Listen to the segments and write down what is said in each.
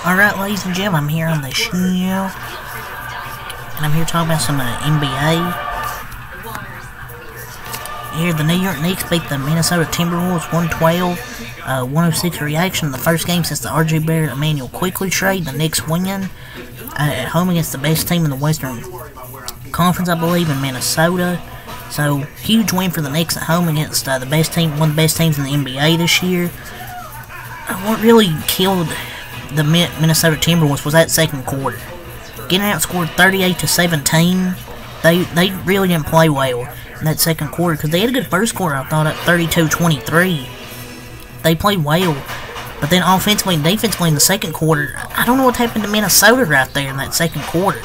Alright, ladies and gentlemen, I'm here on the show, and I'm here talking about some NBA. Here, the New York Knicks beat the Minnesota Timberwolves 112-106 reaction in the first game since the R.J. Barrett Emmanuel Quickley trade. The Knicks win at home against the best team in the Western Conference, I believe, in Minnesota. So, huge win for the Knicks at home against the best team, one of the best teams in the NBA this year. What really killed the Minnesota Timberwolves was that second quarter. Getting outscored 38-17, they really didn't play well in that second quarter, because they had a good first quarter, I thought, at 32-23. They played well, but then offensively and defensively in the second quarter, I don't know what happened to Minnesota right there in that second quarter.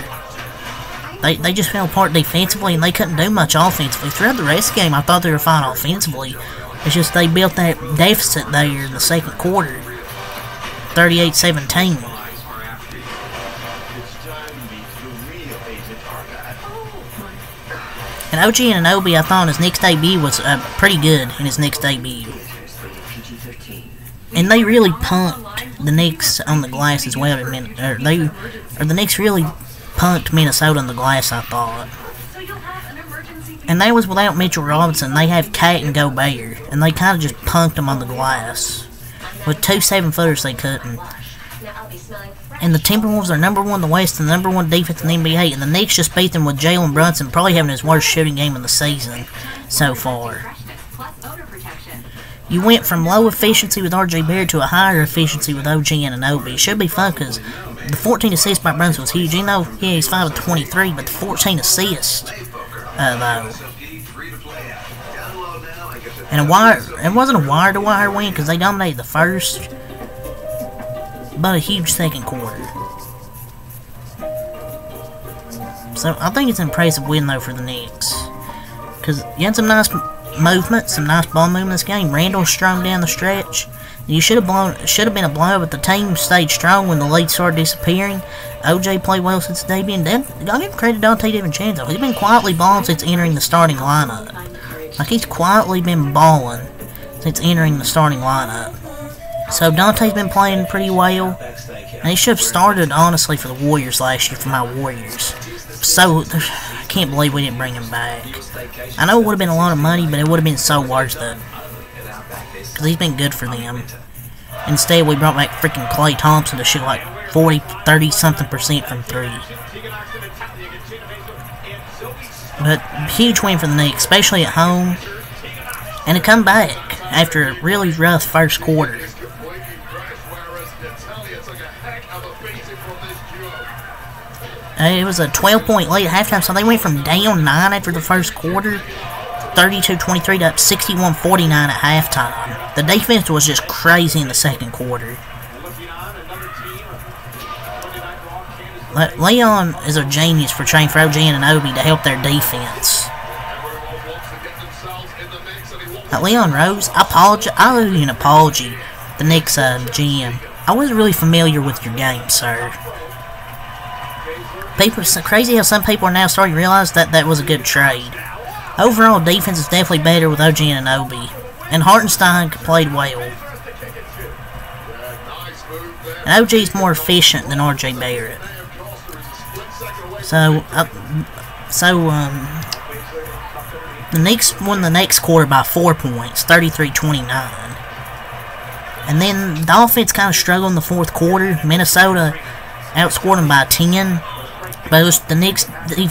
They just fell apart defensively, and they couldn't do much offensively. Throughout the rest of the game, I thought they were fine offensively. It's just they built that deficit there in the second quarter. 38-17. And OG Anunoby, I thought his Knicks debut was pretty good in his Knicks debut. And they really punked the Knicks on the glass as well. The Knicks really punked Minnesota on the glass, I thought. And that was without Mitchell Robinson. They have Cat and Gobert, and they kind of just punked them on the glass. With 2 7-footers, they couldn't. And the Timberwolves are number 1 in the West and the number 1 defense in the NBA. And the Knicks just beat them with Jalen Brunson probably having his worst shooting game of the season so far. You went from low efficiency with R.J. Barrett to a higher efficiency with OG Anunoby. It should be fun because the 14 assists by Brunson was huge. You know, yeah, he's 5 of 23, but the 14 assists, though. And it wasn't a wire-to-wire win because they dominated the first, but a huge second quarter. So I think it's an impressive win though for the Knicks, because you had some nice movement, some nice ball movement in this game. Randall strung down the stretch. You should have been a blowout, but the team stayed strong when the lead started disappearing. OJ played well since the debut, and then I'll give credit to Donte DiVincenzo. He's been quietly balling since entering the starting lineup. Like, he's quietly been balling since entering the starting lineup. So Donte's been playing pretty well, and he should have started, honestly, for the Warriors last year, for my Warriors. So, I can't believe we didn't bring him back. I know it would have been a lot of money, but it would have been so worth it, because he's been good for them. Instead, we brought back freaking Klay Thompson to shoot like 30-something% from 3. But, huge win for the Knicks, especially at home. And to come back after a really rough first quarter. It was a 12-point lead at halftime, so they went from down 9 after the first quarter, 32-23, to up 61-49 at halftime. The defense was just crazy in the second quarter. Leon is a genius for training for OG Anunoby to help their defense. Leon Rose, I owe you an apology, the Knicks GM. I wasn't really familiar with your game, sir. It's crazy how some people are now starting to realize that that was a good trade. Overall, defense is definitely better with OG Anunoby, and Hartenstein played well. And OG is more efficient than R.J. Barrett. So the Knicks won the next quarter by 4 points, 33-29. And then the offense kind of struggled in the fourth quarter. Minnesota outscored them by 10. But the Knicks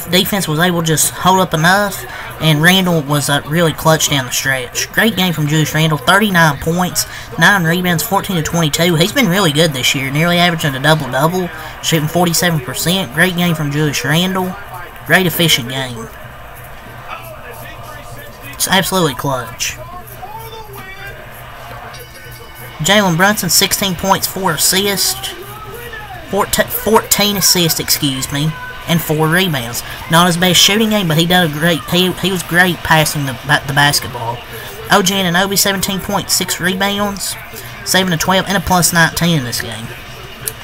defense was able to just hold up enough, and Randall was really clutch down the stretch. Great game from Julius Randall, 39 points, 9 rebounds, 14-22. He's been really good this year, nearly averaging a double-double, shooting 47%. Great game from Julius Randall. Great efficient game. It's absolutely clutch. Jalen Brunson, 16 points, 4 assists. 14 assists, excuse me, and 4 rebounds. Not his best shooting game, but he did a great. He was great passing the basketball. OG Anunoby, 17 points, 6 rebounds, 7-12, and a plus 19 in this game.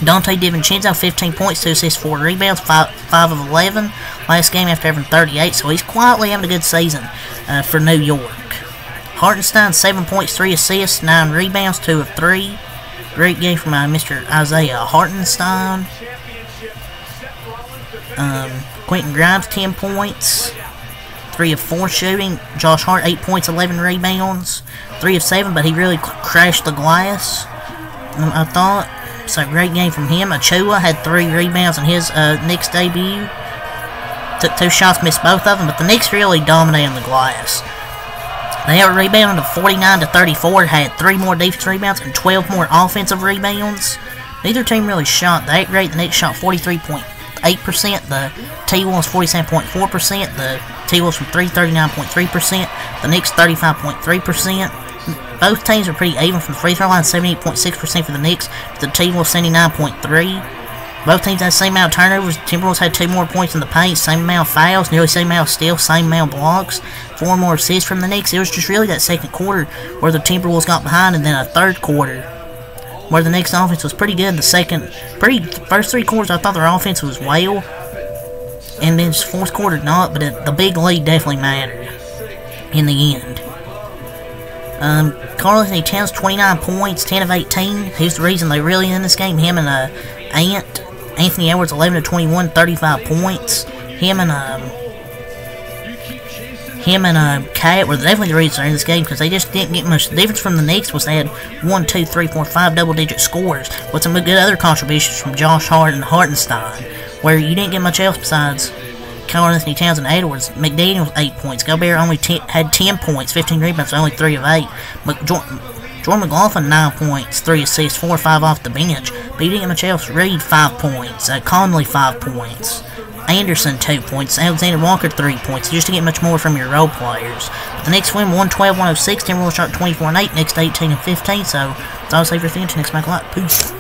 Donte DiVincenzo, 15 points, 2 assists, 4 rebounds, 5 of 11 last game after having 38. So he's quietly having a good season for New York. Hartenstein, 7 points, 3 assists, 9 rebounds, 2 of 3. Great game from Mr. Isaiah Hartenstein. Quentin Grimes, 10 points. 3 of 4 shooting. Josh Hart, 8 points, 11 rebounds. 3 of 7, but he really crashed the glass, I thought. So, great game from him. Achua had 3 rebounds in his Knicks debut. Took 2 shots, missed both of them, but the Knicks really dominated the glass. They out rebounded to 49-34, had 3 more defensive rebounds and 12 more offensive rebounds. Neither team really shot that great. The Knicks shot 43.8%, the T-Wolves 47.4%, the T-Wolves from 3 39.3%, the Knicks 35.3%. Both teams are pretty even from the free throw line, 78.6% for the Knicks, the T-Wolves 79.3%. Both teams had the same amount of turnovers. The Timberwolves had 2 more points in the paint, same amount of fouls, nearly same amount of steals, same amount of blocks, 4 more assists from the Knicks. It was just really that second quarter where the Timberwolves got behind, and then a third quarter where the Knicks offense was pretty good. The first 3 quarters, I thought their offense was well, and then fourth quarter not, but the big lead definitely mattered in the end. Karl-Anthony Towns, 29 points, 10 of 18. He's the reason they really in this game. Him and Anthony Edwards, 11 of 21, 35 points. Him and Cat were definitely the reason they're in this game, because they just didn't get much. The difference from the Knicks was they had 1, 2, 3, 4, 5 double-digit scores with some good other contributions from Josh Hart and Hartenstein, where you didn't get much else besides Karl-Anthony Towns and Edwards. McDaniels, 8 points. Gobert only had 10 points, 15 rebounds, only 3 of 8. Jordan McLaughlin, 9 points, 3 assists, 4 or 5 off the bench. But you didn't get much else. Reed, 5 points. Conley, 5 points. Anderson, 2 points. Alexander Walker, 3 points. You just didn't get much more from your role players. But the Knicks win 112-106. Timberwolves start 24-8. Knicks 18-15. So, that's all I'll say for the Knicks. Make a lot. Peace.